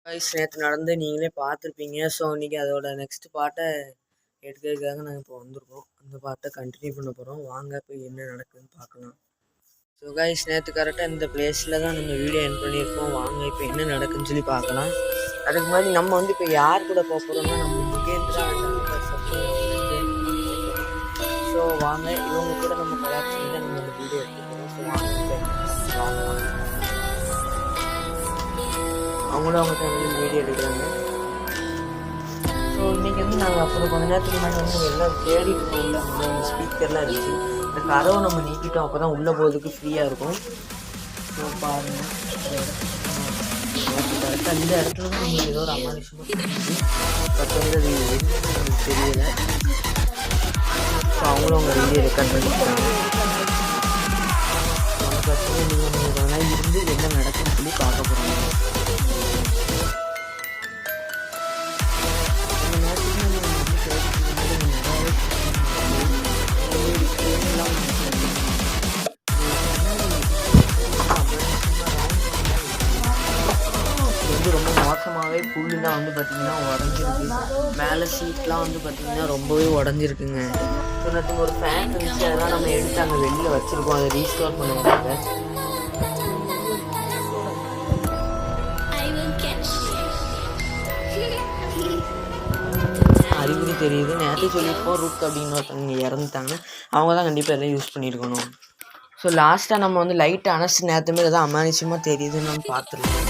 Guys நேற்று நடந்து நீங்களே பார்த்துருப்பீங்க. ஸோ இன்றைக்கி அதோட நெக்ஸ்ட் பார்ட்டை எடுக்கிறதுக்காக நாங்கள் இப்போ வந்திருக்கோம். அந்த பார்ட்டை கண்டினியூ பண்ண போகிறோம். வாங்க போய் என்ன நடக்குதுன்னு பார்க்கலாம். ஸோ கைஸ் நேற்று கரெக்டாக இந்த பிளேஸில் தான் நம்ம வீடியோ என் பண்ணியிருக்கோம். வாங்க இப்போ என்ன நடக்குதுன்னு சொல்லி பார்க்கலாம். அதுக்கு முன்னாடி நம்ம வந்து இப்போ யார் கூட போக போகிறோம்னா நம்ம முகேந்திரா ஸோ வாங்க இவங்க கூட நம்ம கொலாப் பண்ணி தான் நம்ம இந்த வீடியோ எடுத்துக்கிறோம். ஸோ வாங்க பார்க்கலாம். அவங்களும் அவங்க சேனலில் வீடியோ எடுக்கிறாங்க. ஸோ இன்றைக்கி வந்து நாங்கள் அப்புறம் கொஞ்ச நேரத்துக்கு முன்னாடி வந்து எல்லாம் தேடிட்டு இருக்கோம். உள்ள அந்த ஸ்பீக்கர்லாம் இருந்துச்சு. இந்த கதவை நம்ம நீக்கிட்டோம். அப்போ தான் உள்ளே போகிறதுக்கு ஃப்ரீயாக இருக்கும். ஸோ பாருங்கள் கரெக்டாக இந்த இடத்துல தான் நம்ம ஏதோ ஒரு அமானுஷமாக இருந்துச்சு. பட் வந்து அது எதுவும் தெரியலை. ஸோ அவங்களும் அவங்க வீடியோ ரெக்கார்ட் பண்ணிட்டாங்க. நீங்கள் இருந்து என்ன நடக்குன்னு சொல்லி பார்க்க போகிறாங்க. ரொம்ப மோசமாகவே புல்லுலாம் வந்து பார்த்திங்கன்னா உடஞ்சிருக்கு. மேலே சீட்லாம் வந்து பார்த்திங்கன்னா ரொம்பவே உடஞ்சிருக்குங்க. ஸோ நேற்று ஒரு ஃபேன் இருந்துச்சு. அதெல்லாம் நம்ம எடுத்து அங்கே வெளியில் வச்சுருக்கோம். அதை ரீஸ்டோர் பண்ணுவாங்க. அறிகுறி தெரியுது. நேற்று சொல்லியிருப்போம் ருக் அப்படின்னு ஒருத்தவங்க இறந்துட்டாங்க. அவங்க தான் கண்டிப்பாக எல்லாம் யூஸ் பண்ணியிருக்கணும். ஸோ லாஸ்ட்டாக நம்ம வந்து லைட்டை அணைச்சி நேற்று மாரி எதாவது அமானுஷமாக தெரியுதுன்னு நம்ம பார்த்துருக்கோம்.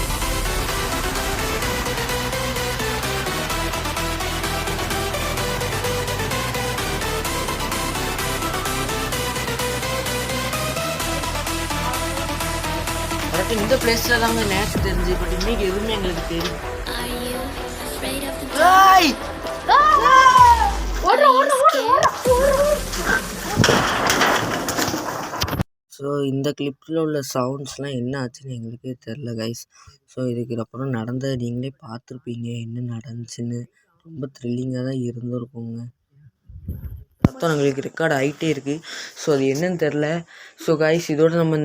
கரெக்டாக இந்த பிளேஸில் தாங்க நேற்று தெரிஞ்சு. பட் இன்னைக்கு எதுவுமே எங்களுக்கு தெரியும். ஸோ இந்த கிளிப்பில் உள்ள சவுண்ட்ஸ்லாம் என்ன ஆச்சுன்னு எங்களுக்கே தெரில கைஸ். ஸோ இதுக்கு அப்புறம் நடந்ததை நீங்களே பார்த்துருப்பீங்க என்ன நடந்துச்சுன்னு. ரொம்ப த்ரில்லிங்காக தான் இருந்திருக்குங்க. மொத்தம் எங்களுக்கு ரெக்கார்ட் ஆகிட்டே இருக்குது. ஸோ அது என்னன்னு தெரில. ஸோ கைஸ் இதோட நம்ம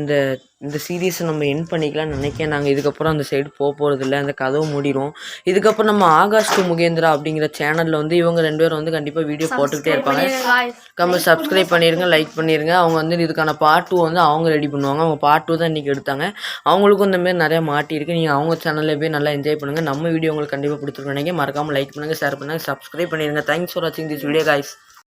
இந்த சீரீஸை நம்ம என் பண்ணிக்கலாம்னு நினைக்கிறேன். நாங்கள் இதுக்கப்புறம் அந்த சைடு போகிறதில்ல. அந்த கதவு மூடிடும். இதுக்கப்புறம் நம்ம ஆகாஷ் டு முகேந்திரா அப்படிங்கிற சேனலில் வந்து இவங்க 2 பேரும் வந்து கண்டிப்பாக வீடியோ போட்டுக்கிட்டே இருப்பாங்க. நம்ம சப்ஸ்கிரைப் பண்ணிடுங்க, லைக் பண்ணிடுங்க. அவங்க வந்து இதுக்கான பார்ட் 2 வந்து அவங்க ரெடி பண்ணுவாங்க. அவங்க பார்ட் 2 தான் இன்றைக்கி எடுத்தாங்க. அவங்களுக்கும் இந்தமாரி நிறையா மாட்டியிருக்கு. நீங்கள் அவங்க சேனலில் போய் நல்லா என்ஜாய் பண்ணுங்கள். நம்ம வீடியோ உங்களுக்கு கண்டிப்பாக பிடிச்சிருக்கோம். நினைக்கிறேன். மறக்காமல் லைக் பண்ணுங்கள், ஷேர் பண்ணுங்கள், சப்ஸ்கிரைப் பண்ணிடுங்க. தேங்க்ஸ் ஃபார் வாட்சிங் திஸ் வீடியோ கைஸ்.